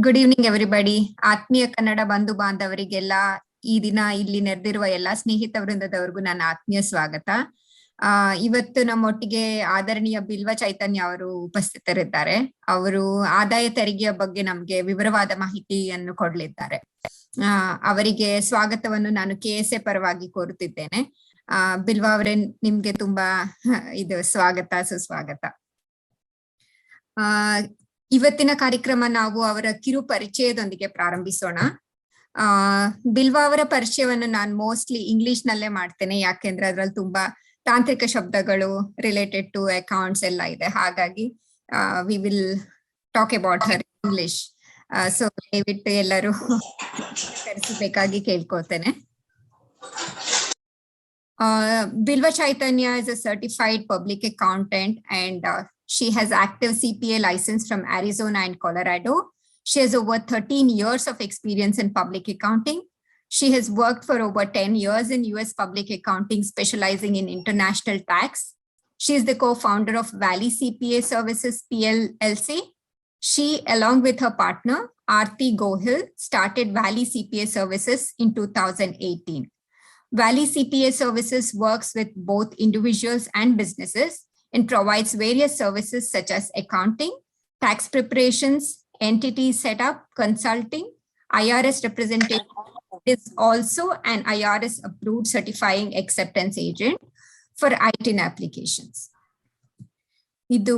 Good evening everybody. ಆತ್ಮೀಯ ಕನ್ನಡ ಬಂಧು ಬಾಂಧವರಿಗೆಲ್ಲ ಈ ದಿನ ಇಲ್ಲಿ ನೆರೆದಿರುವ ಎಲ್ಲಾ ಸ್ನೇಹಿತ ವೃಂದದವರೆಗೂ ನನ್ನ ಆತ್ಮೀಯ ಸ್ವಾಗತ. ಇವತ್ತು ನಮ್ಮೊಟ್ಟಿಗೆ ಆದರಣೀಯ ಬಿಲ್ವ ಚೈತನ್ಯ ಅವರು ಉಪಸ್ಥಿತರಿದ್ದಾರೆ. ಅವರು ಆದಾಯ ತೆರಿಗೆಯ ಬಗ್ಗೆ ನಮ್ಗೆ ವಿವರವಾದ ಮಾಹಿತಿಯನ್ನು ಕೊಡಲಿದ್ದಾರೆ. ಅವರಿಗೆ ಸ್ವಾಗತವನ್ನು ನಾನು KSA ಪರವಾಗಿ ಕೋರುತ್ತಿದ್ದೇನೆ. ಬಿಲ್ವಾ ಅವರೇ, ನಿಮ್ಗೆ ತುಂಬಾ ಸ್ವಾಗತ, ಸುಸ್ವಾಗತ. ಇವತ್ತಿನ ಕಾರ್ಯಕ್ರಮ ನಾವು ಅವರ ಕಿರು ಪರಿಚಯದೊಂದಿಗೆ ಪ್ರಾರಂಭಿಸೋಣ. ಬಿಲ್ವಾ ಅವರ ಪರಿಚಯವನ್ನು ನಾನು ಮೋಸ್ಟ್ಲಿ ಇಂಗ್ಲಿಷ್ ನಲ್ಲೇ ಮಾಡ್ತೇನೆ, ಯಾಕೆಂದ್ರೆ ಅದ್ರಲ್ಲಿ ತುಂಬಾ ತಾಂತ್ರಿಕ ಶಬ್ದಗಳು ರಿಲೇಟೆಡ್ ಟು ಅಕೌಂಟ್ಸ್ ಎಲ್ಲ ಇದೆ. ಹಾಗಾಗಿ we will talk about her English. So ದಯವಿಟ್ಟು ಎಲ್ಲರೂ ಕರೆಸಬೇಕಾಗಿ ಕೇಳ್ಕೊತೇನೆ. Bilwa Chythanya is a certified public accountant and she has active CPA license from Arizona and Colorado. She has over 13 years of experience in public accounting. She has worked for over 10 years in US public accounting, specializing in international tax. She is the co-founder of Valley CPA Services PLLC. She, along with her partner, Aarti Gohil, started Valley CPA Services in 2018. Valley CPA Services works with both individuals and businesses and provides various services such as accounting, tax preparations, entity setup, consulting, IRS representation. Is also an IRS approved certifying acceptance agent for ITIN applications. ಇದು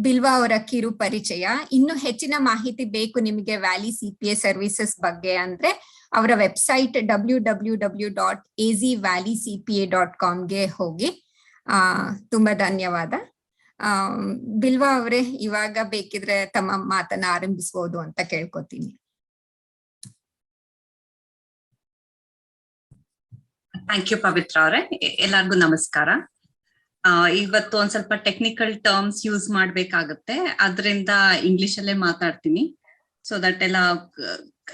ಬಿಲ್ವಾ ಅವರ ಕಿರು ಪರಿಚಯ. ಇನ್ನು ಹೆಚ್ಚಿನ ಮಾಹಿತಿ ಬೇಕು ನಿಮಗೆ valley CPA services ಬಗ್ಗೆ ಅಂದ್ರೆ ಅವರ ವೆಬ್ಸೈಟ್ www.azvalleycpa.com ಗೆ ಹೋಗಿ. ತುಂಬಾ ಧನ್ಯವಾದ. ಬಿಲ್ವಾ ಅವರೇ, ಇವಾಗ ಬೇಕಿದ್ರೆ ತಮ್ಮ ಮಾತನ್ನ ಆರಂಭಿಸಬಹುದು ಅಂತ ಕೇಳ್ಕೊತೀನಿ. ಥ್ಯಾಂಕ್ ಯು ಪವಿತ್ರ ಅವರೇ. ಎಲ್ಲರಿಗೂ ನಮಸ್ಕಾರ. ಇವತ್ತು ಒಂದ್ ಸ್ವಲ್ಪ ಟೆಕ್ನಿಕಲ್ ಟರ್ಮ್ಸ್ ಯೂಸ್ ಮಾಡ್ಬೇಕಾಗತ್ತೆ, ಅದರಿಂದ ಇಂಗ್ಲಿಷ್ ಅಲ್ಲೇ ಮಾತಾಡ್ತೀನಿ, ಸೊ ದಟ್ ಎಲ್ಲ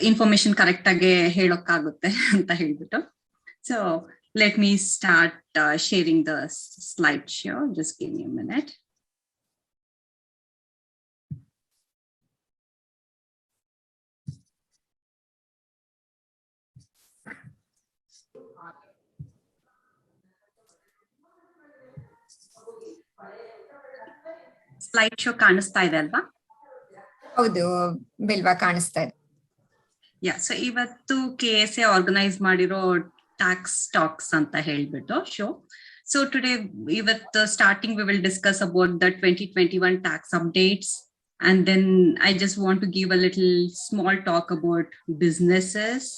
ಇನ್ಫಾರ್ಮೇಶನ್ ಕರೆಕ್ಟ್ ಆಗಿ ಹೇಳೋಕ್ಕಾಗುತ್ತೆ ಅಂತ ಹೇಳ್ಬಿಟ್ಟು. So let me start sharing the slide show. Just give me a minute. Slide show ಕಾಣಿಸ್ತಾ ಇದೆ ಅಲ್ವಾ? ಹೌದು ಬಿಲ್ವಾ, ಕಾಣಿಸ್ತಾ ಇದೆ. ಸೊ ಇವತ್ತು KSA ಆರ್ಗನೈಸ್ ಮಾಡಿರೋ ಟ್ಯಾಕ್ಸ್ ಟಾಕ್ಸ್ ಅಂತ ಹೇಳ್ಬಿಟ್ಟು ಶೋ. ಸೊ ಟುಡೇ ಇವತ್ತು starting we will discuss about the 2021 tax updates, and then I just want to give a little small talk about businesses.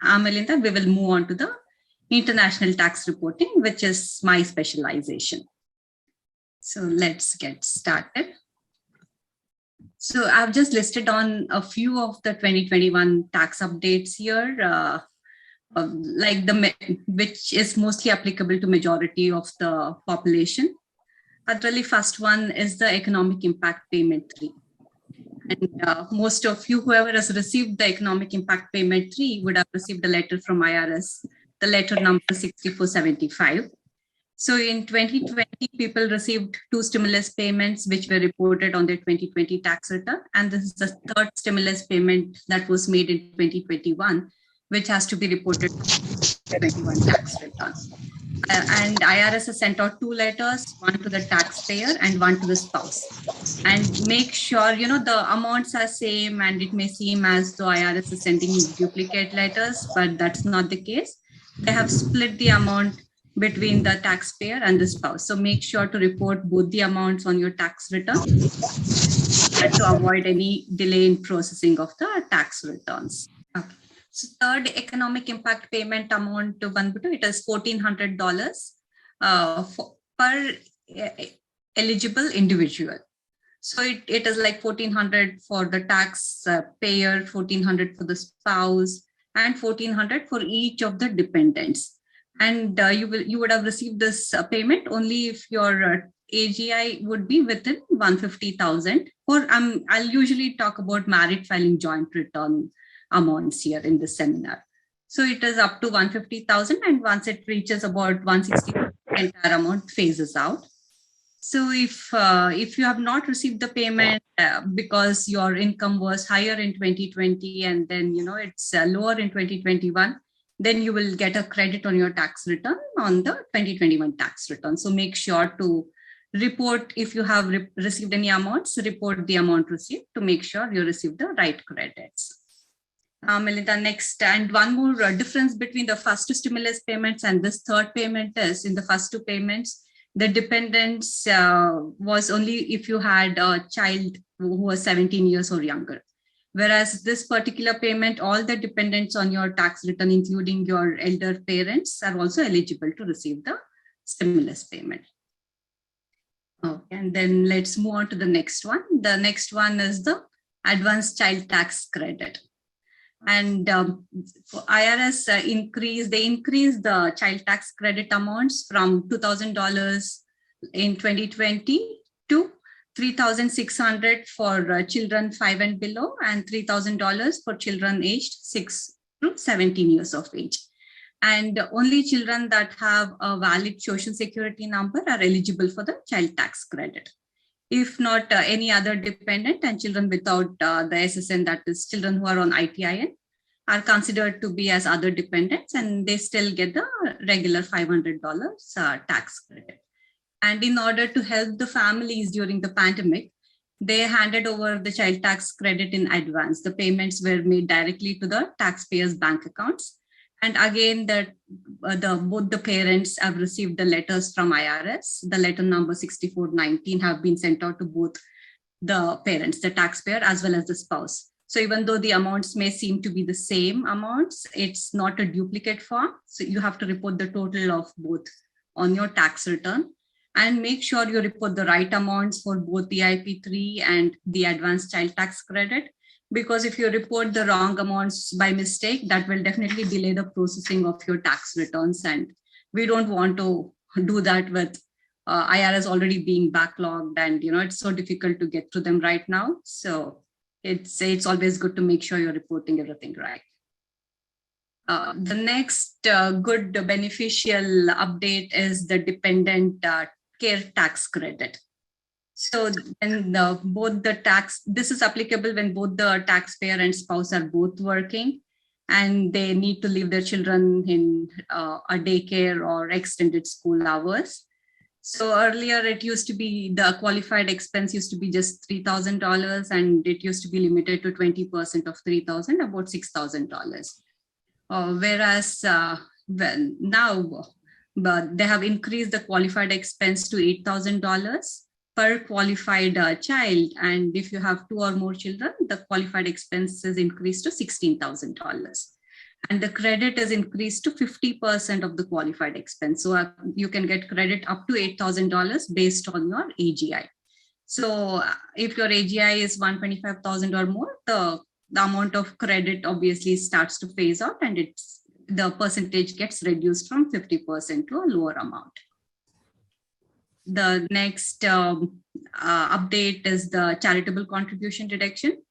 ಆಮೇಲಿಂದ we will move on to the international tax reporting, which is my specialisation. So let's get started. So I've just listed on a few of the 2021 tax updates here, like which is mostly applicable to majority of the population. Actually, first one is the economic impact payment 3. And most of you, whoever has received the economic impact payment 3, would have received a letter from IRS, the letter number 6475. So in 2020, people received 2 stimulus payments which were reported on their 2020 tax return. And this is the third stimulus payment that was made in 2021, which has to be reported on the 2021 tax return. And IRS has sent out 2 letters, one to the taxpayer and one to the spouse. And make sure, the amounts are same, and it may seem as though IRS is sending duplicate letters, but that's not the case. They have split the amount between the taxpayer and the spouse. So make sure to report both the amounts on your tax return and to avoid any delay in processing of the tax returns. Okay. So third economic impact payment amount to Banbutu, it is $1,400 per eligible individual. So it is like $1,400 for the tax payer, $1,400 for the spouse, and $1,400 for each of the dependents. And you would have received this payment only if your AGI would be within 150,000. Or I'll usually talk about married filing joint return amounts here in this seminar. So it is up to 150,000, and once it reaches about 160, the entire amount phases out. So if you have not received the payment because your income was higher in 2020 and then it's lower in 2021, then you will get a credit on your tax return on the 2021 tax return. So make sure to report if you have received any amounts, report the amount received to make sure you receive the right credits. Melinda, next, and one more difference between the first two stimulus payments and this third payment is in the first two payments, the dependence was only if you had a child who was 17 years or younger. Whereas this particular payment, all the dependents on your tax return, including your elder parents, are also eligible to receive the stimulus payment. Okay, and then let's move on to the next one. The next one is the advanced child tax credit. And for IRS they increased the child tax credit amounts from $2,000 in 2020 to $3,600 for children 5 and below, and $3,000 for children aged 6 to 17 years of age. And only children that have a valid social security number are eligible for the child tax credit. If not, any other dependent and children without the SSN, that is children who are on ITIN, are considered to be as other dependents, and they still get the regular $500 tax credit. And in order to help the families during the pandemic, they handed over the child tax credit in advance. The payments were made directly to the taxpayers' bank accounts. And again, both the parents have received the letters from IRS. The letter number 6419 have been sent out to both the parents, the taxpayer, as well as the spouse. So even though the amounts may seem to be the same amounts, it's not a duplicate form. So you have to report the total of both on your tax return, and make sure you report the right amounts for both the IP3 and the advanced child tax credit. Because if you report the wrong amounts by mistake, that will definitely delay the processing of your tax returns. And we don't want to do that with IRS already being backlogged, and it's so difficult to get to them right now. So it's always good to make sure you're reporting everything right. The next good beneficial update is the dependent care tax credit. So then this is applicable when both the taxpayer and spouse are both working and they need to leave their children in a daycare or extended school hours. So earlier it used to be the qualified expense used to be just $3,000, and it used to be limited to 20% of $3,000, about $6,000. Whereas now they have increased the qualified expense to $8,000 per qualified child. And if you have 2 or more children, the qualified expense is increased to $16,000. And the credit is increased to 50% of the qualified expense. So you can get credit up to $8,000 based on your AGI. So if your AGI is 125,000 or more, the amount of credit obviously starts to phase out, and the percentage gets reduced from 50% to a lower amount. The next update is the charitable contribution deduction.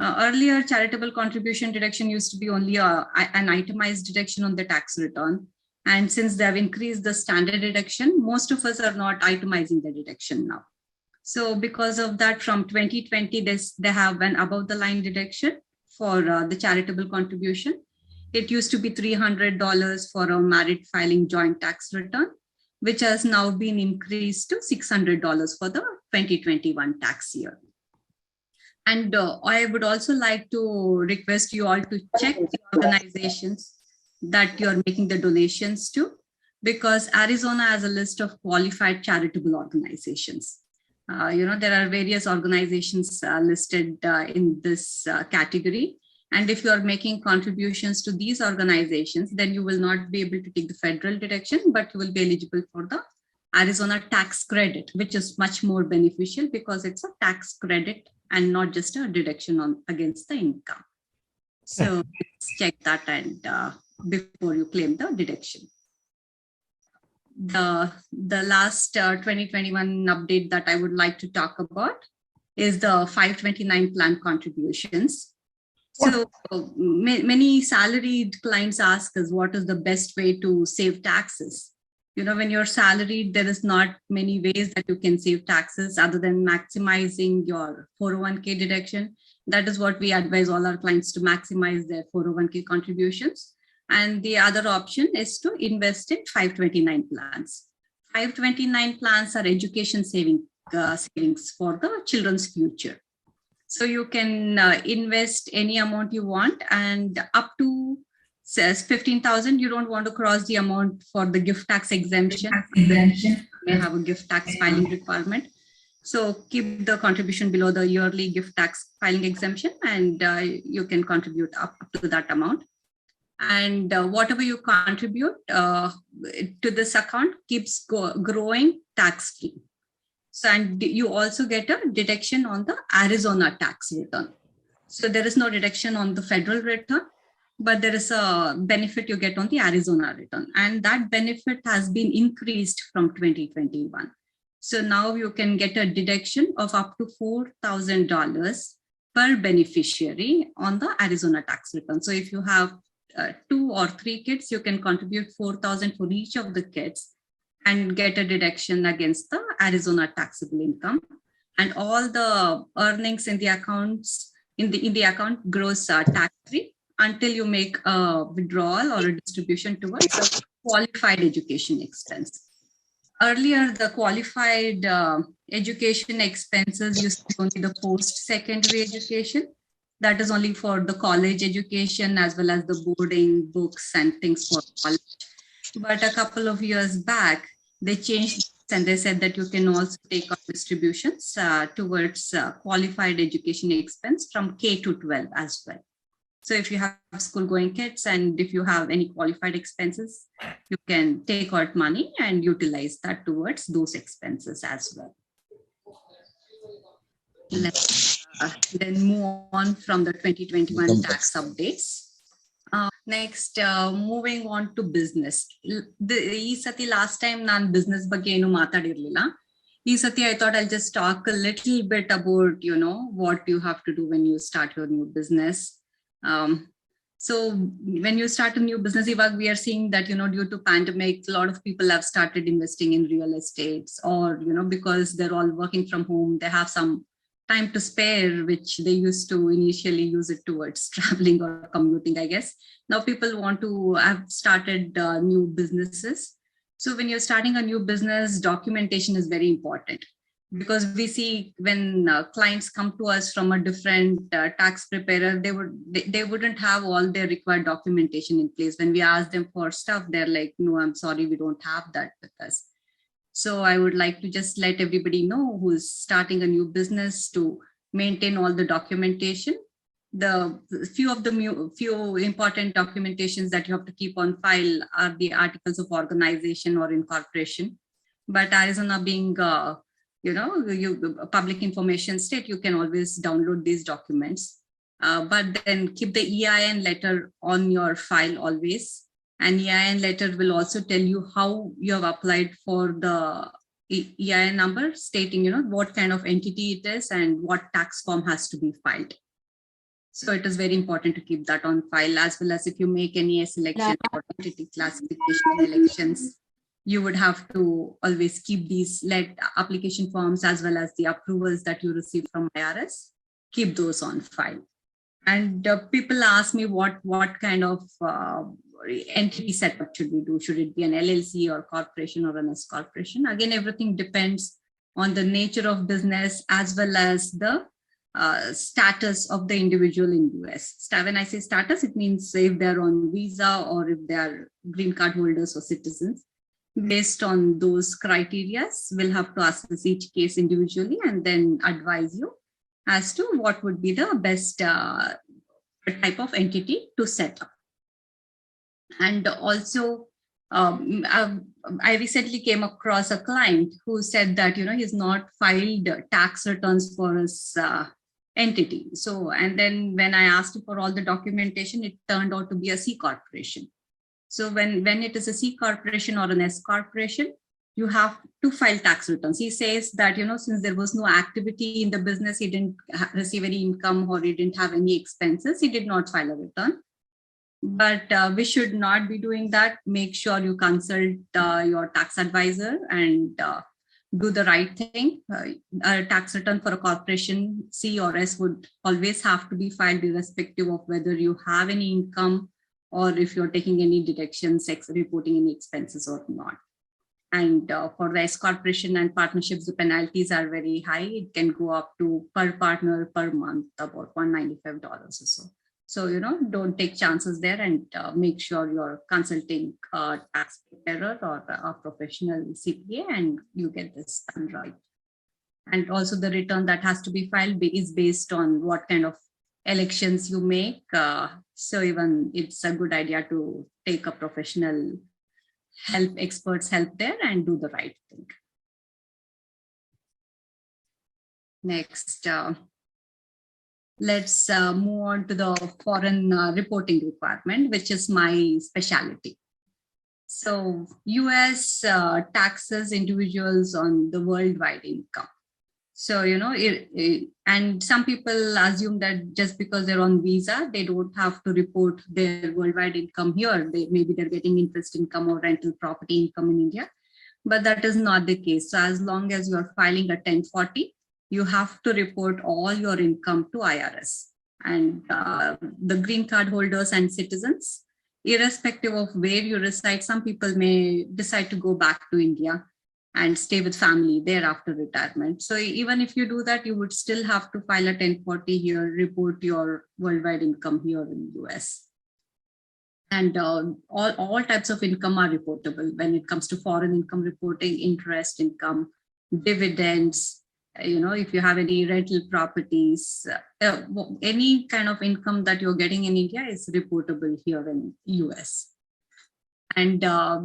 Earlier, charitable contribution deduction used to be only an itemized deduction on the tax return. And since they have increased the standard deduction, most of us are not itemizing the deduction now. So because of that, from 2020, they have an above the line deduction for the charitable contribution. It used to be $300 for a married filing joint tax return, which has now been increased to $600 for the 2021 tax year. And I would also like to request you all to check the organizations that you're making the donations to, because Arizona has a list of qualified charitable organizations. There are various organizations listed in this category. And if you're making contributions to these organizations, then you will not be able to take the federal deduction, but you will be eligible for the Arizona tax credit, which is much more beneficial because it's a tax credit and not just a deduction against the income. So let's check that and before you claim the deduction. The last 2021 update that I would like to talk about is the 529 plan contributions. So many salaried clients ask us what is the best way to save taxes. when you're salaried, there is not many ways that you can save taxes other than maximizing your 401k deduction. That is what we advise all our clients, to maximize their 401k contributions. And the other option is to invest in 529 plans. 529 plans are education savings for the children's future. So you can invest any amount you want, and up to says 15,000. You don't want to cross the amount for the gift tax exemption. You may have a gift tax filing requirement. So keep the contribution below the yearly gift tax filing exemption, and you can contribute up to that amount. And whatever you contribute to this account keeps growing tax-free. So, and you also get a deduction on the Arizona tax return. So there is no deduction on the federal return, but there is a benefit you get on the Arizona return. And that benefit has been increased from 2021. So now you can get a deduction of up to $4,000 per beneficiary on the Arizona tax return. So if you have 2 or 3 kids, you can contribute 4,000 for each of the kids and get a deduction against the Arizona taxable income. And all the earnings in the accounts in the account grows tax-free until you make a withdrawal or a distribution towards a qualified education expense. Earlier, the qualified education expenses used to be only the post-secondary education. That is only for the college education as well as the boarding, books, and things for college. But a couple of years back, they changed and they said that you can also take up distributions towards qualified education expense from K to 12 as well. So if you have school-going kids and if you have any qualified expenses, you can take out money and utilize that towards those expenses as well. Let's then move on from the 2021 tax updates. Next, moving on to business. Last time nan business ಬಗ್ಗೆ ಏನು ಮಾತಾಡಿರಲಿಲ್ಲ. ಈ ಸತಿ I thought I'll just talk a little bit about, what you have to do when you start your new business. So when you start a new business, we are seeing that, due to pandemic, a lot of people have started investing in real estates, or, because they're all working from home, they have some time to spare, which they used to initially use it towards traveling or commuting, I guess. Now people want to have started new businesses. So when you're starting a new business, documentation is very important. Because we see when clients come to us from a different tax preparer, they wouldn't have all their required documentation in place. When we ask them for stuff, they're like, no, I'm sorry, we don't have that with us. So I would like to just let everybody know who's starting a new business to maintain all the documentation. The few important documentations that you have to keep on file are the articles of organization or incorporation. But Arizona being public information state, you can always download these documents. But then keep the EIN letter on your file always. And EIN letter will also tell you how you have applied for the EIN number, stating, what kind of entity it is and what tax form has to be filed. So it is very important to keep that on file, as well as if you make any selection or entity classification elections, you would have to always keep these application forms as well as the approvals that you receive from IRS, keep those on file. And people ask me what kind of entity setup should we do? Should it be an LLC or corporation or an S corporation? Again, everything depends on the nature of business as well as the status of the individual in US. When I say status, it means if they're on visa or if they are green card holders or citizens. Based on those criteria, we'll have to assess each case individually and then advise you as to what would be the best type of entity to set up. And also, I recently came across a client who said that, he's not filed tax returns for his entity. So, and then when I asked him for all the documentation, it turned out to be a C corporation. So when it is a C corporation or an S corporation, you have to file tax returns. He says that, since there was no activity in the business, he didn't receive any income or he didn't have any expenses, he did not file a return. But we should not be doing that. Make sure you consult your tax advisor and do the right thing. A tax return for a corporation, C or S, would always have to be filed irrespective of whether you have any income or if you're taking any deductions, reporting any expenses or not. And for the S corporation and partnerships, the penalties are very high. It can go up to per partner per month, about $195 or so. So, don't take chances there, and make sure you're consulting a tax preparer or a professional CPA and you get this done right. And also the return that has to be filed is based on what kind of elections you make. So even it's a good idea to take a professional experts help there and do the right thing. Next, let's move on to the foreign reporting requirement, which is my specialty. So US taxes individuals on the worldwide income. So, and some people assume that just because they're on visa, they don't have to report their worldwide income here. Maybe they're getting interest income or rental property income in India, but that is not the case. So as long as you're filing a 1040, you have to report all your income to IRS. And the green card holders and citizens, irrespective of where you reside, some people may decide to go back to India and stay with family there after retirement. So even if you do that, you would still have to file a 1040 here, report your worldwide income here in the US. And all types of income are reportable when it comes to foreign income reporting, interest income, dividends, if you have any rental properties, any kind of income that you're getting in India is reportable here in US. And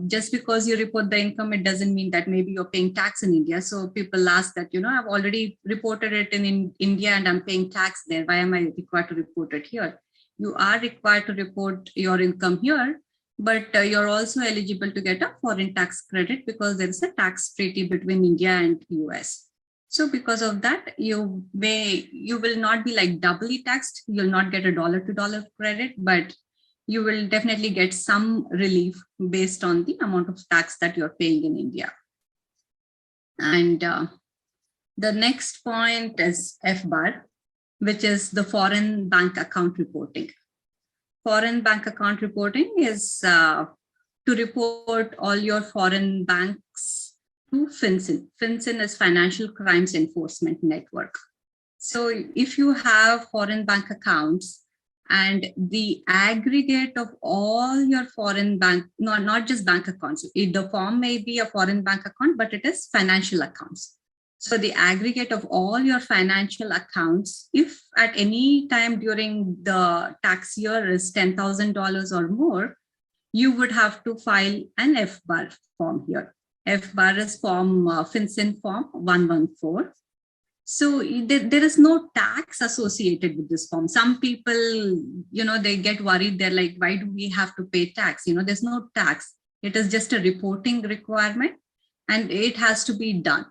just because you report the income, it doesn't mean that maybe you're paying tax in India. So people ask that, I've already reported it in India and I'm paying tax there. Why am I required to report it here? You are required to report your income here, but you're also eligible to get a foreign tax credit because there is a tax treaty between India and US. So because of that, you will not be like doubly taxed. You'll not get a dollar-to-dollar credit, but you will definitely get some relief based on the amount of tax that you're paying in India. And the next point is FBAR, which is the foreign bank account reporting. Foreign bank account reporting is to report all your foreign banks to FinCEN. FinCEN is Financial Crimes Enforcement Network. So if you have foreign bank accounts, and the aggregate of all your foreign bank, not just bank accounts, the form may be a foreign bank account, but it is financial accounts. So the aggregate of all your financial accounts, if at any time during the tax year is $10,000 or more, you would have to file an FBAR form here. FBAR is form FinCEN form 114. So there is no tax associated with this form. Some people, they get worried. They're like, why do we have to pay tax? There's no tax. It is just a reporting requirement and it has to be done.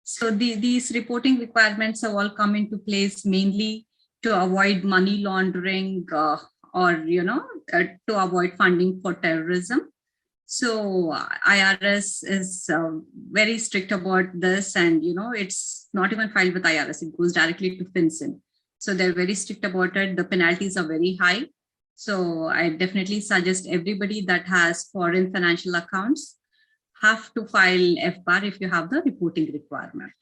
So these reporting requirements have all come into place mainly to avoid money laundering or, to avoid funding for terrorism. So IRS is very strict about this, and it's not even filed with IRS. It goes directly to FinCEN. So they're very strict about it. The penalties are very high. So I definitely suggest everybody that has foreign financial accounts have to file FBAR if you have the reporting requirement.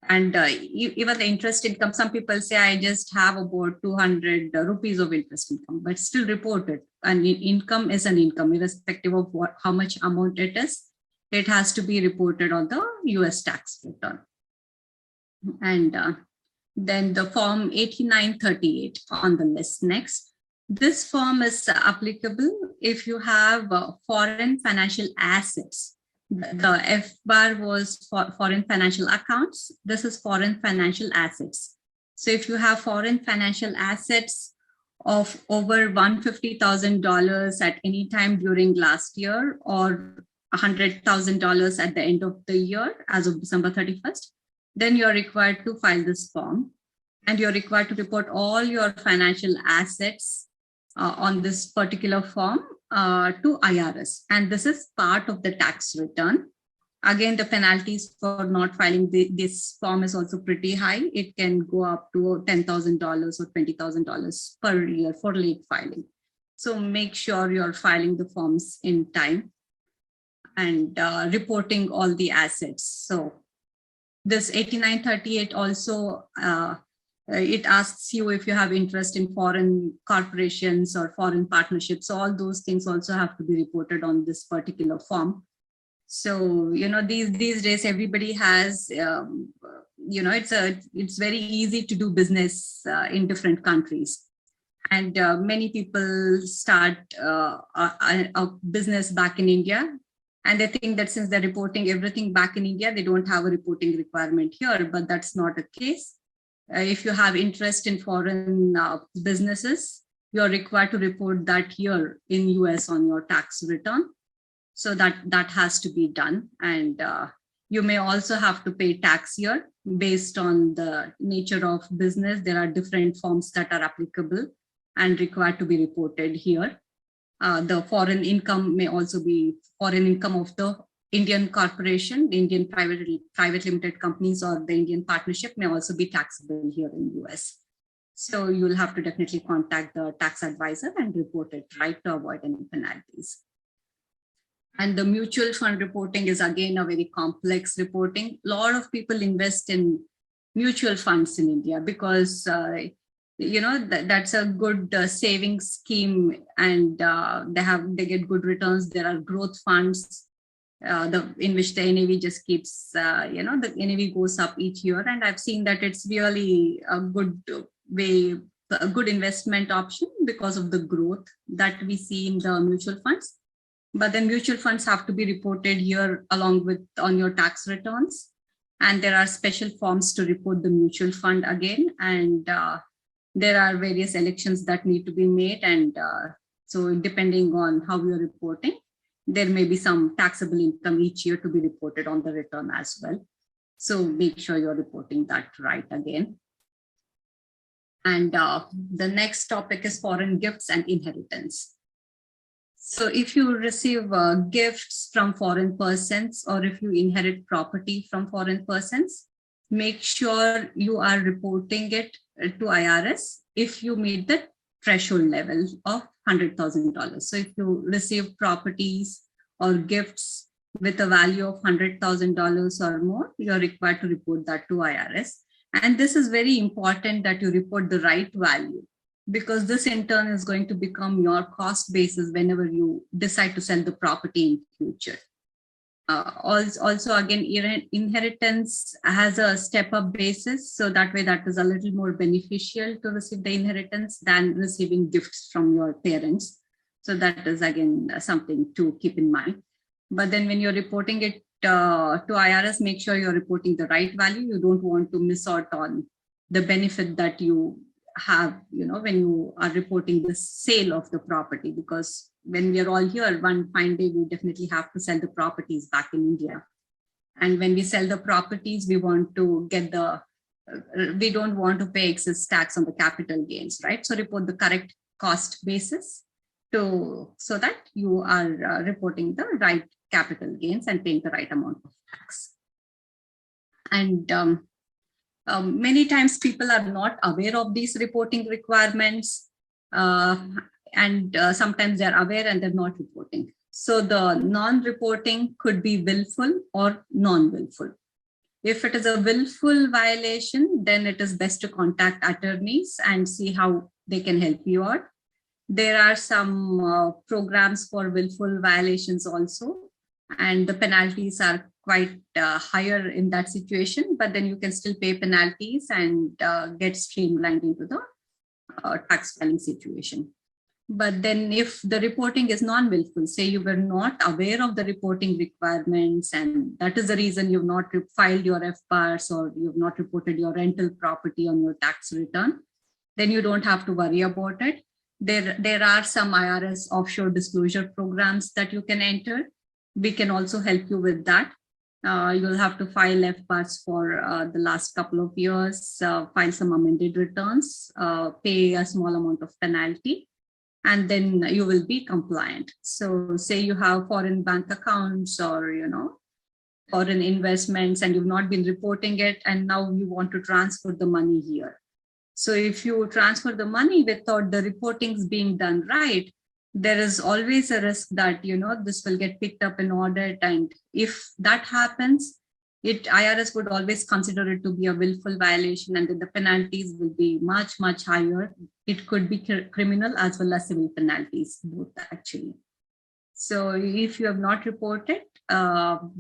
And even the interest income, some people say, I just have about 200 rupees of interest income, but still report it. And income is an income, irrespective of how much amount it is. It has to be reported on the US tax return. And then the form 8938 on the list next. This form is applicable if you have foreign financial assets. The FBAR was for foreign financial accounts. This is foreign financial assets. So if you have foreign financial assets of over $150,000 at any time during last year or $100,000 at the end of the year as of December 31st, then you're required to file this form and you're required to report all your financial assets on this particular form to IRS. And this is part of the tax return. Again, the penalties for not filing this form is also pretty high. It can go up to $10,000 or $20,000 per year for late filing. So make sure you're filing the forms in time and reporting all the assets. So this 8938 also, it asks you if you have interest in foreign corporations or foreign partnerships. So all those things also have to be reported on this particular form. So, these days everybody has, it's very easy to do business in different countries. And many people start a business back in India. And they think that since they're reporting everything back in India, they don't have a reporting requirement here, but that's not the case. If you have interest in foreign businesses, you're required to report that here in US on your tax return. So that has to be done. And you may also have to pay tax here based on the nature of business. There are different forms that are applicable and required to be reported here. The foreign income may also be foreign income of the Indian corporation, the Indian private limited companies, or the Indian partnership may also be taxable here in US. So you'll have to definitely contact the tax advisor and report it, right, to avoid any penalties. And the mutual fund reporting is again a very complex reporting. A lot of people invest in mutual funds in India because that's a good savings scheme, and they get good returns. There are growth funds in which the NAV just keeps, the NAV goes up each year. And I've seen that it's really a good way, a good investment option because of the growth that we see in the mutual funds. But then mutual funds have to be reported here along with on your tax returns. And there are special forms to report the mutual fund again. And there are various elections that need to be made. And so depending on how you're reporting, there may be some taxable income each year to be reported on the return as well. So make sure you're reporting that right again. And the next topic is foreign gifts and inheritance. So if you receive gifts from foreign persons, or if you inherit property from foreign persons, make sure you are reporting it to IRS if you meet the threshold level of $100,000. So if you receive properties or gifts with a value of $100,000 or more, you're required to report that to IRS. And this is very important that you report the right value, because this in turn is going to become your cost basis whenever you decide to sell the property in future. Also, again, inheritance has a step-up basis, so that way that is a little more beneficial to receive the inheritance than receiving gifts from your parents. So that is, again, something to keep in mind. But then when you're reporting it to IRS, make sure you're reporting the right value. You don't want to miss out on the benefit that you have, when you are reporting the sale of the property, because when we are all here, one fine day, we definitely have to sell the properties back in India. And when we sell the properties, we want to get we don't want to pay excess tax on the capital gains, right? So report the correct cost basis so that you are reporting the right capital gains and paying the right amount of tax. And many times people are not aware of these reporting requirements, and sometimes they're aware and they're not reporting. So the non-reporting could be willful or non-willful. If it is a willful violation, then it is best to contact attorneys and see how they can help you out. There are some programs for willful violations also, and the penalties are quite higher in that situation, but then you can still pay penalties and get streamlined into the tax filing situation. But then if the reporting is non-willful, say you were not aware of the reporting requirements, and that is the reason you've not filed your FBARs or you've not reported your rental property on your tax return, then you don't have to worry about it. There are some IRS offshore disclosure programs that you can enter. We can also help you with that. You'll have to file FBARs for the last couple of years, file some amended returns, pay a small amount of penalty. and then you will be compliant. So say you have foreign bank accounts or, foreign investments and you've not been reporting it, and now you want to transfer the money here. So if you transfer the money without the reportings being done right, there is always a risk that, this will get picked up in audit. And if that happens, IRS would always consider it to be a willful violation, and then the penalties will be much, much higher. It could be criminal as well as civil penalties, both actually. So if you have not reported,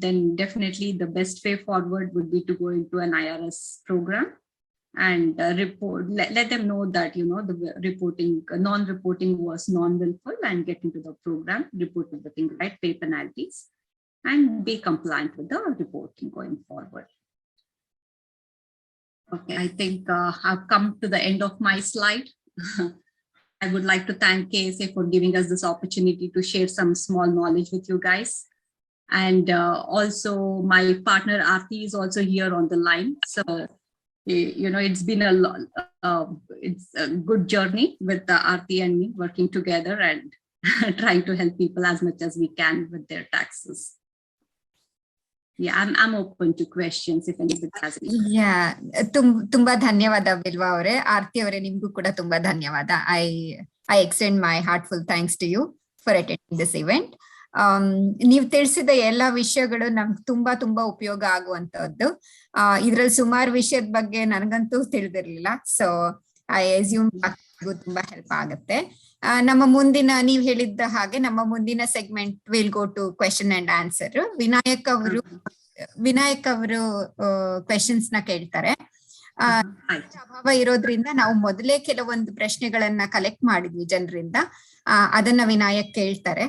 then definitely the best way forward would be to go into an IRS program and report, let them know that, the non-reporting was non-willful, and get into the program, report everything right, pay penalties, and be compliant with the reporting going forward. Okay, I think I've come to the end of my slide. I would like to thank KSA for giving us this opportunity to share some small knowledge with you guys. And also my partner Aarti is also here on the line. So, it's been it's a good journey with Aarti and me working together and trying to help people as much as we can with their taxes. Yeah, I'm open to questions if anybody has any. Yeah, ತುಂಬಾ ಧನ್ಯವಾದ ಬಿಲ್ವಾ ಅವರೇ. ಆರ್ತಿ ಅವರೇ, ನಿಮ್ಗೂ ಕೂಡ ತುಂಬಾ ಧನ್ಯವಾದ. I extend my heartful thanks to you for attending this event. ನೀವು ತಿಳಿಸಿದ ಎಲ್ಲಾ ವಿಷಯಗಳು ನಮ್ಗೆ ತುಂಬಾ ತುಂಬಾ ಉಪಯೋಗ ಆಗುವಂತದ್ದು. ಇದ್ರಲ್ಲಿ ಸುಮಾರು ವಿಷಯದ ಬಗ್ಗೆ ನನಗಂತೂ ತಿಳಿದಿರ್ಲಿಲ್ಲ. ಸೊ ಐ ಅಸ್ಯೂಮ್ ತುಂಬಾ ಹೆಲ್ಪ್ ಆಗುತ್ತೆ. ನಮ್ಮ ಮುಂದಿನ, ನೀವು ಹೇಳಿದ್ದ ಹಾಗೆ ನಮ್ಮ ಮುಂದಿನ segment will go to question and answer. Vinayak ಅವರು ಕ್ವೆಶನ್ಸ್ ನ ಕೇಳ್ತಾರೆ. ಅಭಾವ ಇರೋದ್ರಿಂದ ನಾವು ಮೊದಲೇ ಕೆಲವೊಂದು ಪ್ರಶ್ನೆಗಳನ್ನ ಕಲೆಕ್ಟ್ ಮಾಡಿದ್ವಿ ಜನರಿಂದ. ಅದನ್ನ ವಿನಾಯಕ್ ಕೇಳ್ತಾರೆ.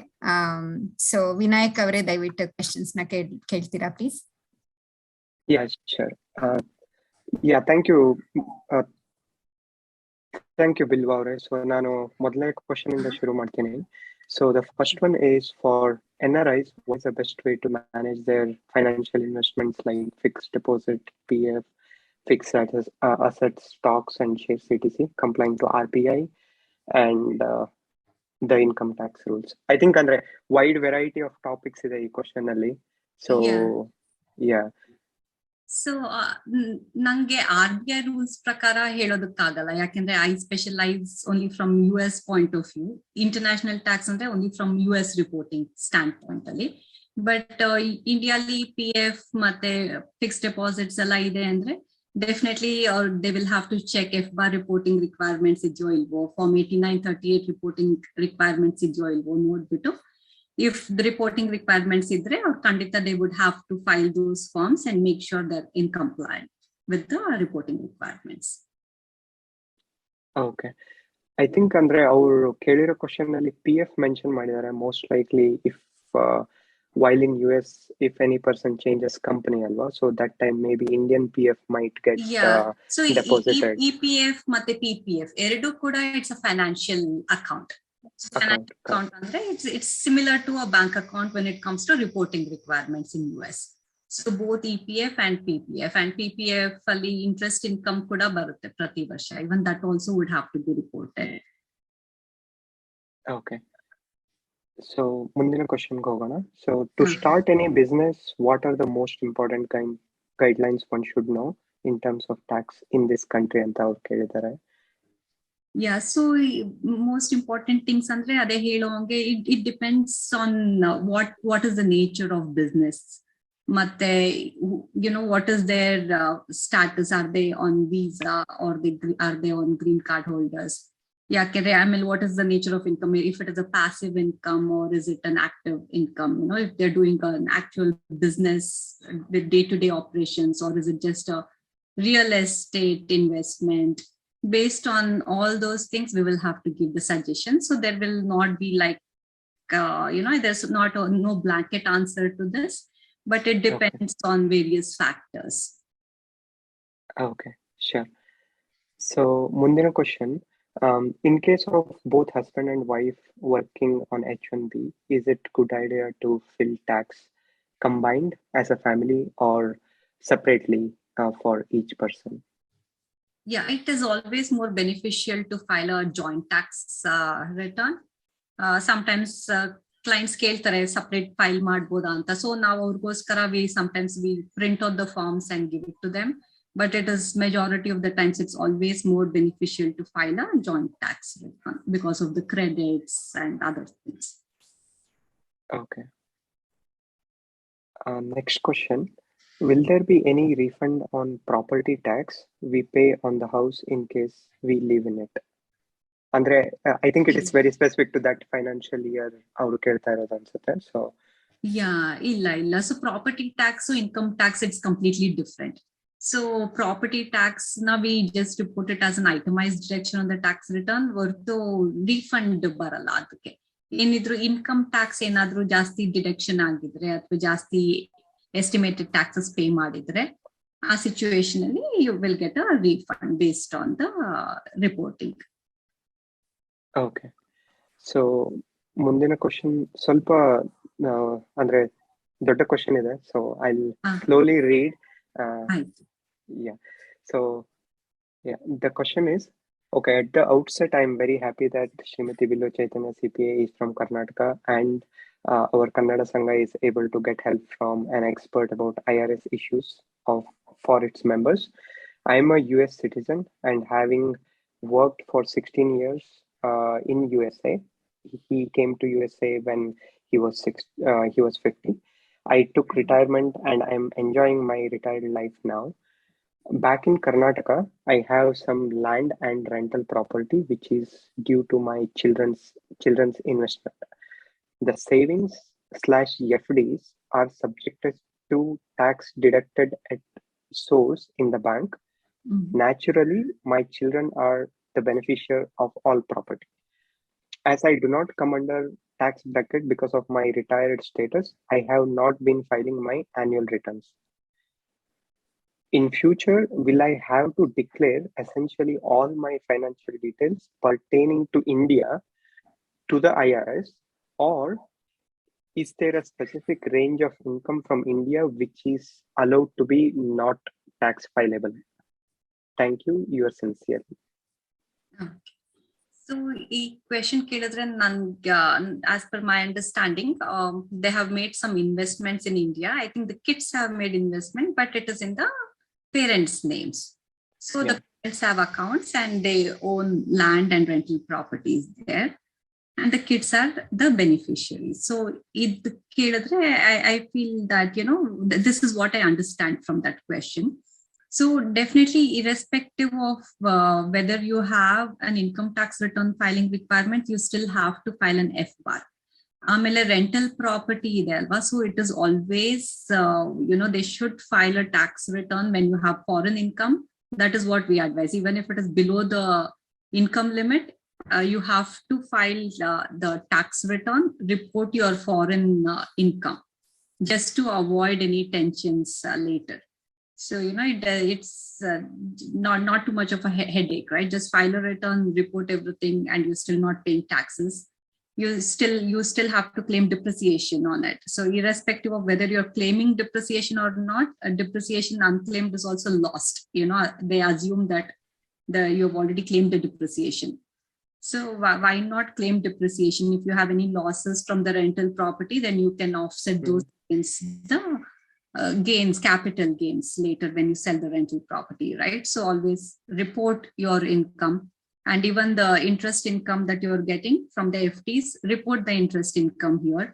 ಸೊ ವಿನಾಯಕ್ ಅವರೇ, ದಯವಿಟ್ಟು ಕ್ವೆಶನ್ಸ್ ನ ಕೇಳ್ತೀರಾ please? Yeah, sure. Yeah, thank you. Thank you, Bilwa. So ನಾನು ಮೊದಲನೇ ಕ್ವೆಶ್ಚನ್ ಇಂದ ಶುರು ಮಾಡ್ತೀನಿ. So the first one is for NRIs. What is the best way to manage their financial investments like fixed deposit, PF, fixed assets, stocks, and shares, etc., complying to RBI and the income tax rules? I think andre wide variety of topics ಇದೆ ಈ question ಅಲ್ಲಿ. So yeah. So ನಂಗೆ RBI rules ಪ್ರಕಾರ ಹೇಳೋದಕ್ಕಾಗಲ್ಲ, ಯಾಕೆಂದ್ರೆ I specialise only from US point of view. International tax ಅಂದ್ರೆ only from US reporting standpoint ಅಲ್ಲಿ. But ಇಂಡಿಯಾಲಿ PF ಮತ್ತೆ ಫಿಕ್ಸ್ಡ್ ಡೆಪಾಸಿಟ್ಸ್ ಎಲ್ಲ ಇದೆ ಅಂದ್ರೆ definitely they will have to check FBAR reporting requirements ಇದೆಯೋ ಇಲ್ವೋ, Form 8938 reporting requirements ಇದೆಯೋ ಇಲ್ವೋ ನೋಡ್ಬಿಟ್ಟು, if the reporting requirements idre, or kandita they would have to file those forms and make sure they're in compliance with the reporting requirements. Okay, I think andre ಅವರು ಕೇಳಿರೋ question ಅಲ್ಲಿ PF mention ಮಾಡಿದ್ದಾರೆ. Most likely if while in US if any person changes company alwa, so that time maybe Indian PF might get so deposited. EPF ಮತ್ತೆ PPF ಎರಡು ಕೂಡ it's a financial account. Financial account andre it's similar to a bank account when it comes to reporting requirements in US. So both EPF and PPF ಅಲ್ಲಿ interest income kuda barutte prati varsha, even that also would have to be reported. Okay, so mundina question go hogona. So to start any business, what are the most important guidelines one should know in terms of tax in this country anta avaru kelidare? Yeah, so most important things andre ade helonge, it depends on what is the nature of business, matte what is their status, are they on visa or are they on green card holders? I mean, what is the nature of income, if it is a passive income or is it an active income, if they're doing an actual business with day-to-day operations, or is it just a real estate investment. Based on all those things, we will have to give the suggestion. So there will not be like, there's no blanket answer to this, but it depends on various factors. Okay, sure. So mundina question, in case of both husband and wife working on H1B, is it good idea to fill tax combined as a family or separately for each person? Yeah, it is always more beneficial to file a joint tax return. Sometimes clients ಕೇಳ್ತಾರೆ separate file ಮಾಡ್ಬೋದಾ ಅಂತ. So ನಾವು ಅವ್ರಿಗೋಸ್ಕರ sometimes we print out the forms and give it to them. But it is majority of the times it's always more beneficial to file a joint tax return because of the credits and other things. Okay. Next question. Will there be any refund on property tax we pay on the house in case we live in it? Andre, I think it is very specific to that financial year. Avaru kelta irodu ansutte. So yeah, illa. So property tax, so income tax, it's completely different. So property tax, now we just to put it as an itemized deduction on the tax return, worth refund barala adukke. Enidru income tax enadru jasti deduction agidre athwa jasti estimated taxes pay ಮಾಡಿದ್ರೆ ಆ situation ಅಲ್ಲಿ you will get a refund based on the reporting. Okay. So ಮುಂದಿನ question ಸ್ವಲ್ಪ ಅಂದ್ರೆ ದೊಡ್ಡ question ಇದೆ. So I'll slowly read. Yeah. So yeah, the question is, okay, at the outset, I'm very happy that Srimati Bilwa Chythanya CPA is from Karnataka, and our Kannada Sangha is able to get help from an expert about IRS issues for its members. I'm a US citizen, and having worked for 16 years in USA, he came to USA when he was 50. I took retirement, and I'm enjoying my retired life now. Back in Karnataka, I have some land and rental property which is due to my children's investment. The savings / FDs are subjected to tax deducted at source in the bank. Naturally, my children are the beneficiary of all property. As I do not come under tax bracket because of my retired status, I have not been filing my annual returns. In future, will I have to declare essentially all my financial details pertaining to India to the IRS, or is there a specific range of income from India which is allowed to be not tax fileable? Thank you, yours sincerely. So ಈ question ಕೇಳಿದ್ರೆ ನನ್ಗೆ as per my understanding, they have made some investments in India. I think the kids have made investment, but it is in the parents' names. So the parents have accounts and they own land and rental properties there, and the kids are the beneficiaries. So I feel that, this is what I understand from that question. So definitely, irrespective of whether you have an income tax return filing requirement, you still have to file an FBAR. ಆಮೇಲೆ rental property ಇದೆ ಅಲ್ವಾ, so it is always they should file a tax return when you have foreign income. That is what we advise. Even if it is below the income limit, you have to file the tax return, report your foreign income, just to avoid any tensions later. So it's not too much of a headache, right? Just file a return, report everything, and you're still not paying taxes. You still have to claim depreciation on it. So irrespective of whether you're claiming depreciation or not, depreciation unclaimed is also lost. They assume that you've already claimed the depreciation. So why not claim depreciation? If you have any losses from the rental property, then you can offset those against the gains, capital gains later when you sell the rental property, right? So always report your income. And even the interest income that you're getting from the FTs, report the interest income here.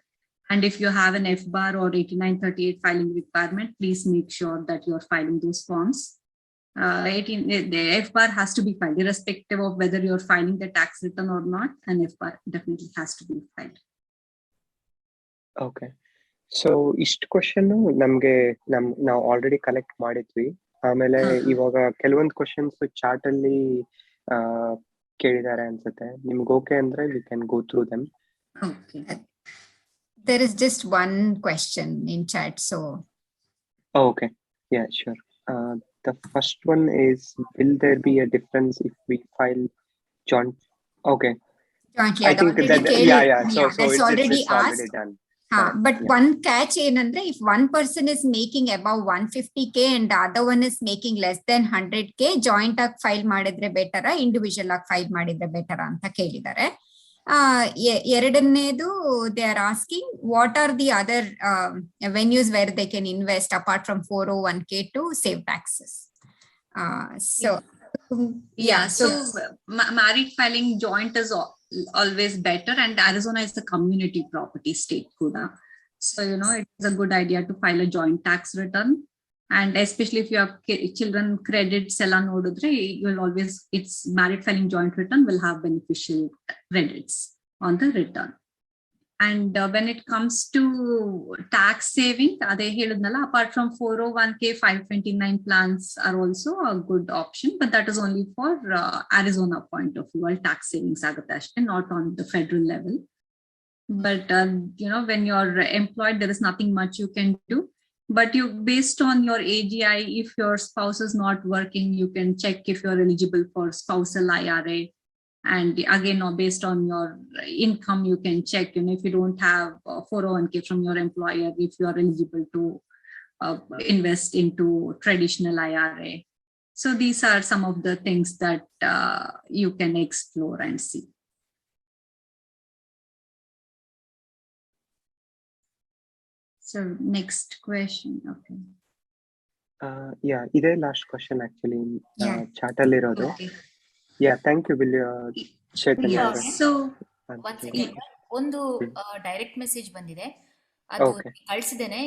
And if you have an FBAR or 8938 filing requirement, please make sure that you're filing those forms. The FBAR has to be filed, irrespective of whether you're filing the tax return or not. An FBAR definitely has to be filed. Okay. So ಇಷ್ಟು question ನಮ್ಗೆ ನಾವು already collect ಮಾಡಿದ್ವಿ. ಆಮೇಲೆ ಇವಾಗ ಕೆಲವೊಂದು questions chat ಅಲ್ಲಿ ಕೇಳಿದ್ದಾರೆ ಅನ್ಸುತ್ತೆ. ನಿಮ್ಗೆ ಓಕೆ ಅಂದ್ರೆ we can go through them. Okay. There is just one question in chat, so. Okay. Yeah, sure. The first one is, will there be a difference if we file joint? Okay. Jointly. I think that, yeah. So it's already asked. Done. But one catch ಏನಂದ್ರೆ if one person is making above 150K and the other one is making less than 100K, joint ಆಗಿ file ಮಾಡಿದ್ರೆ ಬೆಟರಾ, individual ಆಗಿ file ಮಾಡಿದ್ರೆ ಬೆಟರಾ ಅಂತ ಕೇಳಿದ್ದಾರೆ. ಎರಡನೇದು they are asking what are the other venues where they can invest apart from 401K to save taxes. So married filing joint is always better, and Arizona is a community property state kuda, so it's a good idea to file a joint tax return, and especially if you have children credits ella nodidre, you'll always, it's married filing joint return will have beneficial credits on the return. And when it comes to tax saving, ade heludnalla, apart from 401K, 529 plans are also a good option, but that is only for Arizona point of view. All tax savings agutte ashte, not on the federal level. But when you're employed, there is nothing much you can do. But you, based on your AGI, if your spouse is not working, you can check if you're eligible for spousal IRA. And again, based on your income, you can check, if you don't have 401K from your employer, if you are eligible to invest into traditional IRA. So these are some of the things that you can explore and see. So next question. Okay. Ide last question actually chat alli irodu. Okay. Yeah, thank you, Bilwa Chythanya. So one second, ಒಂದು direct message ಬಂದಿದೆ, ಅದು ಕಳಿಸಿದ್ದೇನೆ,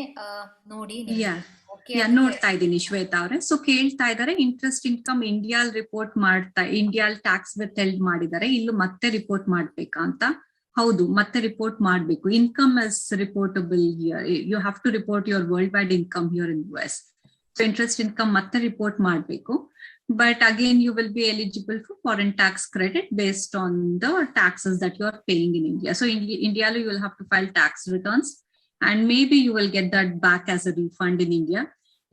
ನೋಡಿ. ನೋಡ್ತಾ ಇದ್ದೀನಿ ಶ್ವೇತಾ ಅವರೇ. So ಕೇಳ್ತಾ ಇದ್ದಾರೆ, interest income ಇಂಡಿಯಾಲ್ report ಇಂಡಿಯಾಲ್ tax ವಿಥೆಲ್ಡ್ ಮಾಡಿದ್ದಾರೆ, ಇಲ್ಲೂ ಮತ್ತೆ ರಿಪೋರ್ಟ್ ಮಾಡ್ಬೇಕಾ ಅಂತ. ಹೌದು, ಮತ್ತೆ ರಿಪೋರ್ಟ್ ಮಾಡ್ಬೇಕು. Income is reportable here. You have to report your worldwide income here in US. So interest income ಮತ್ತೆ ರಿಪೋರ್ಟ್ ಮಾಡ್ಬೇಕು. But again, you will be eligible for foreign tax credit based on the taxes that you are paying in India. So in India, you will have to file tax returns, and maybe you will get that back as a refund in India.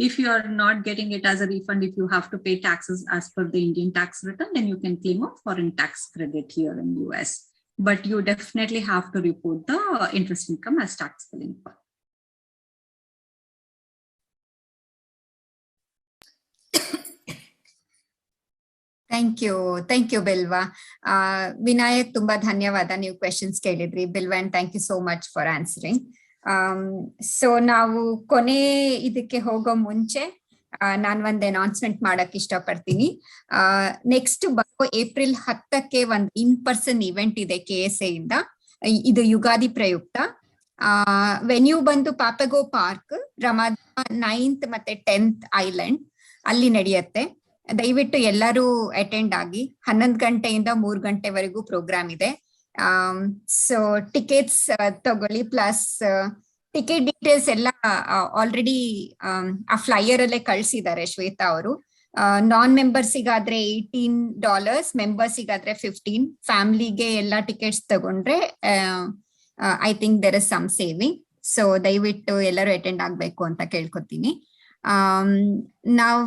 If you are not getting it as a refund, if you have to pay taxes as per the Indian tax return, then you can claim a foreign tax credit here in US. But you definitely have to report the interest income as taxable income. Thank you Bilva. Vinayak, ತುಂಬಾ ಧನ್ಯವಾದ, ನೀವು questions ಕೇಳಿದ್ರಿ. Bilva, and thank you so much for answering. So ನಾವು ಕೊನೆ ಇದಕ್ಕೆ ಹೋಗೋ ಮುಂಚೆ ನಾನು ಒಂದು ಅನೌನ್ಸ್ಮೆಂಟ್ ಮಾಡಕ್ ಇಷ್ಟಪಡ್ತೀನಿ. ನೆಕ್ಸ್ಟ್ ಬರೋ ಏಪ್ರಿಲ್ 10ಕ್ಕೆ ಒಂದು ಇನ್-ಪರ್ಸನ್ ಇವೆಂಟ್ ಇದೆ KSA ಇಂದ. ಇದು ಯುಗಾದಿ ಪ್ರಯುಕ್ತ. ವೆನ್ಯೂ ಬಂದು ಪಾಪಗೋ ಪಾರ್ಕ್, ರಮಾದಾ 9th ಮತ್ತೆ 10th ಐಲ್ಯಾಂಡ್ ಅಲ್ಲಿ ನಡೆಯುತ್ತೆ. ದಯವಿಟ್ಟು ಎಲ್ಲರೂ ಅಟೆಂಡ್ ಆಗಿ. 11 ಗಂಟೆಯಿಂದ 3 ಗಂಟೆವರೆಗೂ ಪ್ರೋಗ್ರಾಮ್ ಇದೆ. ಸೊ ಟಿಕೆಟ್ಸ್ ತಗೊಳ್ಳಿ. ಪ್ಲಸ್ ಟಿಕೆಟ್ ಡೀಟೇಲ್ಸ್ ಎಲ್ಲ ಆಲ್ರೆಡಿ ಆ ಫ್ಲೈಯರ್ ಅಲ್ಲೇ ಕಳ್ಸಿದ್ದಾರೆ ಶ್ವೇತಾ ಅವರು. ನಾನ್ ಮೆಂಬರ್ಸಿಗಾದ್ರೆ $18, ಮೆಂಬರ್ಸಿಗಾದ್ರೆ 15. ಫ್ಯಾಮಿಲಿಗೆ ಎಲ್ಲ ಟಿಕೆಟ್ಸ್ ತಗೊಂಡ್ರೆ I think there is some saving. So ದಯವಿಟ್ಟು ಎಲ್ಲರೂ ಅಟೆಂಡ್ ಆಗ್ಬೇಕು ಅಂತ ಕೇಳ್ಕೊತೀನಿ. ನಾವು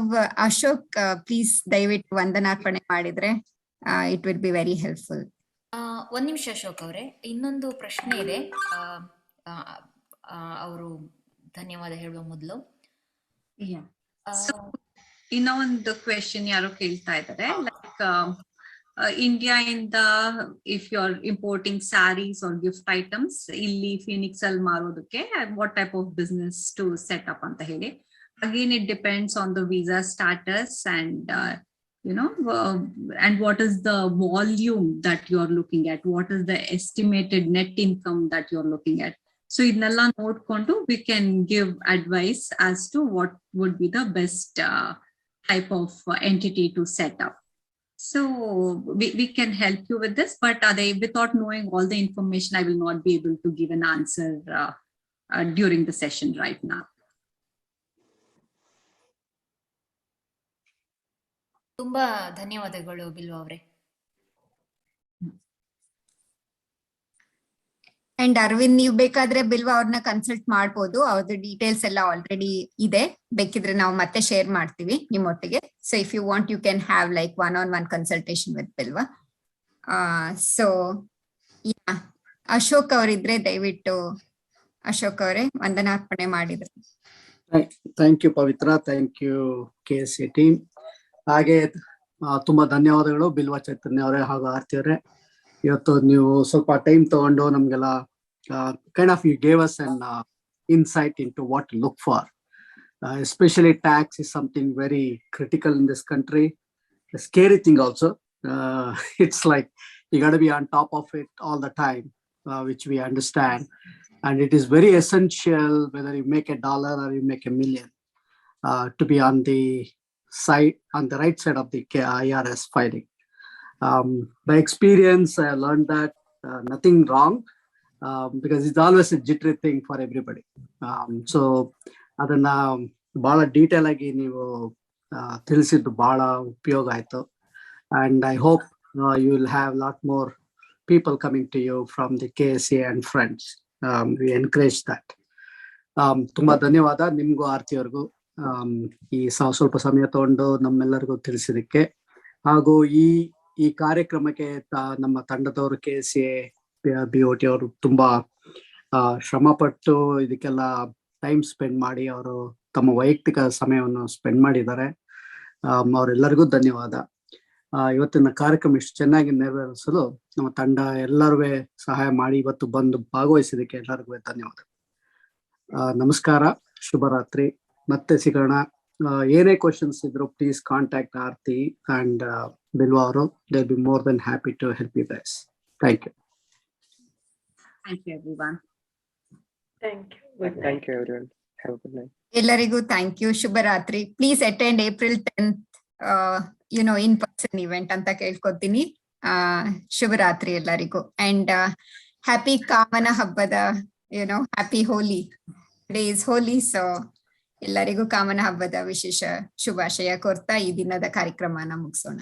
ಅಶೋಕ್, ಪ್ಲೀಸ್ ದಯವಿಟ್ಟು ವಂದನಾರ್ಪಣೆ ಮಾಡಿದ್ರೆ it will be very helpful. ಒಂದ್ ನಿಮಿಷ ಅಶೋಕ್ ಅವರೇ, ಇನ್ನೊಂದು ಪ್ರಶ್ನೆ ಇದೆ. ಅವರು ಧನ್ಯವಾದ ಹೇಳುವ ಮೊದಲು ಇನ್ನೂ ಒಂದು ಕ್ವೆಶನ್ ಯಾರೋ ಕೇಳ್ತಾ ಇದ್ದಾರೆ, ಲೈಕ್ ಇಂಡಿಯಾ ಇಂದ if you are importing saris or gift items ಇಲ್ಲಿ ಫಿನಿಕ್ಸ್ ಅಲ್ಲಿ ಮಾರೋದಕ್ಕೆ what type of business to set up ಅಂತ ಹೇಳಿ. Again, it depends on the visa status and and what is the volume that you are looking at, what is the estimated net income that you are looking at. So idnella nodkondu we can give advice as to what would be the best type of entity to set up. So we can help you with this, but without knowing all the information, I will not be able to give an answer during the session right now. ತುಂಬಾ ಧನ್ಯವಾದಗಳು ಬಿಲ್ವಾ ಅವರೇ. And Arvind, ನೀವು ಬೇಕಾದ್ರೆ ಬಿಲ್ವಾ ಅವ್ರನ್ನ consult ಮಾಡ್ಬೋದು. ಅವ್ರದ್ದು details ಎಲ್ಲ already ಇದೆ, ಬೇಕಿದ್ರೆ ನಾವು ಮತ್ತೆ ಶೇರ್ ಮಾಡ್ತೀವಿ ನಿಮ್ಮೊಟ್ಟಿಗೆ. So if you want, you can have like one-on-one consultation with Bilva. So Ashok ಅವರಿದ್ರೆ ದಯವಿಟ್ಟು ಅಶೋಕ್ ಅವರೇ ವಂದನಾರ್ಪಣೆ ಮಾಡಿದ್ರು. Thank you Pavitra, thank you KSA team. ಹಾಗೆ ತುಂಬಾ ಧನ್ಯವಾದಗಳು ಬಿಲ್ವಾ ಚೈತನ್ಯ ಅವರೇ ಹಾಗೂ ಆರ್ತಿ ಅವರೇ. ಇವತ್ತು ನೀವು ಸ್ವಲ್ಪ ಟೈಮ್ ತಗೊಂಡು ನಮ್ಗೆಲ್ಲ kind of you gave us an insight into what look for. Especially tax is something very critical in this country. A scary thing also. It's like you got to be on top of it all the time, which we understand. And it is very essential whether you make $1 or you make $1 million to be on the side, on the right side of the IRS filing. By experience, I learned that nothing wrong because it's always a jittery thing for everybody. So ಅದನ್ನ ಬಹಳ detail ಆಗಿ ನೀವು ತಿಳಿಸಿದ್ದು ಬಹಳ ಉಪಯೋಗ ಆಯ್ತು. And I hope you will have lot more people coming to you from the KSA and friends. We encourage that. ತುಂಬಾ ಧನ್ಯವಾದ ನಿಮ್ಗೂ ಆರ್ತಿಯವ್ರಿಗೂ ಈ ಸ್ವಲ್ಪ ಸಮಯ ತಗೊಂಡು ನಮ್ಮೆಲ್ಲರಿಗೂ ತಿಳಿಸಿದಕ್ಕೆ. ಹಾಗೂ ಈ ಕಾರ್ಯಕ್ರಮಕ್ಕೆ ನಮ್ಮ ತಂಡದವರು KSA BOT ಅವರು ತುಂಬಾ ಶ್ರಮ ಪಟ್ಟು ಇದಕ್ಕೆಲ್ಲ ಟೈಮ್ ಸ್ಪೆಂಡ್ ಮಾಡಿ ಅವರು ತಮ್ಮ ವೈಯಕ್ತಿಕ ಸಮಯವನ್ನು ಸ್ಪೆಂಡ್ ಮಾಡಿದ್ದಾರೆ. ಅವರೆಲ್ಲರಿಗೂ ಧನ್ಯವಾದ. ಇವತ್ತಿನ ಕಾರ್ಯಕ್ರಮ ಇಷ್ಟು ಚೆನ್ನಾಗಿ ನೆರವೇರಿಸಲು ನಮ್ಮ ತಂಡ ಎಲ್ಲರೂ ಸಹಾಯ ಮಾಡಿ ಇವತ್ತು ಬಂದು ಭಾಗವಹಿಸಿದಕ್ಕೆ ಎಲ್ಲರಿಗೂ ಧನ್ಯವಾದ. ನಮಸ್ಕಾರ, ಶುಭರಾತ್ರಿ. ಮತ್ತೆ ಸಿಗೋಣ. ಏನೇ ಕ್ವಶನ್ಸ್ ಇದ್ರು please contact Aarti and Bilva ಅವರು. They will be more than happy to help you guys. Thank you. Thank you everyone. Thank you. Thank you everyone. Have a good night. ಎಲ್ಲರಿಗೂ ಥ್ಯಾಂಕ್ ಯು. ಶುಭರಾತ್ರಿ. Please attend April 10th in person event ಅಂತ ಕೇಳ್ಕೊತೀನಿ. ಶುಭರಾತ್ರಿ ಎಲ್ಲರಿಗೂ. And happy ಕಾಮನ ಹಬ್ಬದ happy Holi. Today is Holi. So ಎಲ್ಲರಿಗೂ ಕಾಮನ ಹಬ್ಬದ ವಿಶೇಷ ಶುಭಾಶಯ ಕೋರ್ತಾ ಈ ದಿನದ ಕಾರ್ಯಕ್ರಮನ ಮುಗಿಸೋಣ.